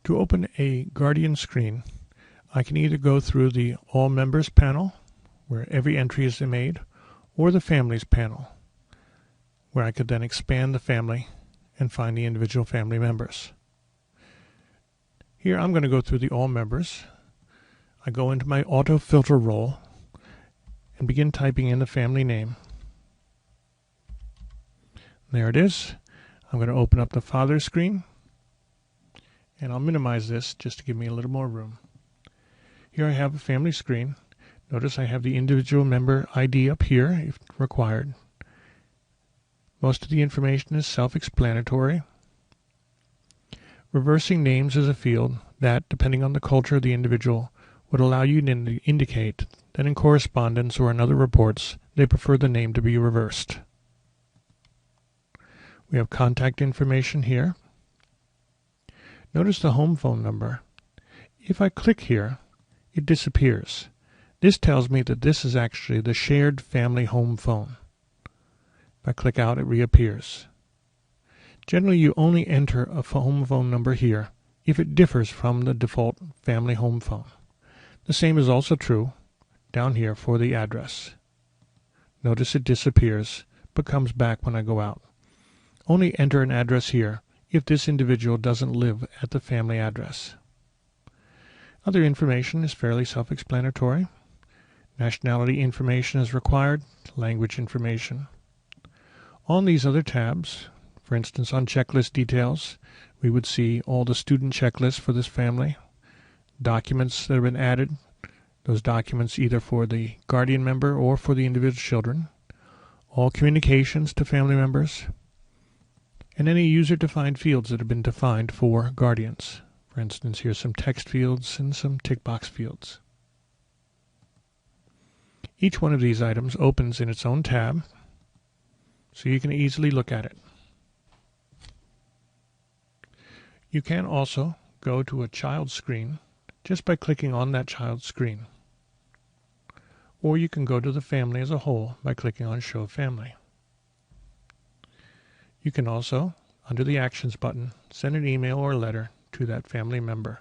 To open a Guardian screen, I can either go through the All Members panel, where every entry is made, or the Families panel, where I could then expand the family and find the individual family members. Here I'm going to go through the All Members. I go into my Auto Filter role and begin typing in the family name. There it is. I'm going to open up the Father screen, and I'll minimize this just to give me a little more room. Here I have a family screen. Notice I have the individual member ID up here if required. Most of the information is self-explanatory. Reversing names is a field that, depending on the culture of the individual, would allow you to indicate that in correspondence or in other reports, they prefer the name to be reversed. We have contact information here. Notice the home phone number. If I click here, it disappears. This tells me that this is actually the shared family home phone. If I click out, it reappears. Generally, you only enter a home phone number here if it differs from the default family home phone. The same is also true down here for the address. Notice it disappears, but comes back when I go out. Only enter an address here if this individual doesn't live at the family address. Other information is fairly self-explanatory. Nationality information is required, language information. On these other tabs, for instance on checklist details, we would see all the student checklists for this family, documents that have been added, those documents either for the guardian member or for the individual children, all communications to family members, and any user-defined fields that have been defined for guardians. For instance, here's some text fields and some tick box fields. Each one of these items opens in its own tab, so you can easily look at it. You can also go to a child screen just by clicking on that child screen. Or you can go to the family as a whole by clicking on Show Family. You can also, under the Actions button, send an email or letter to that family member.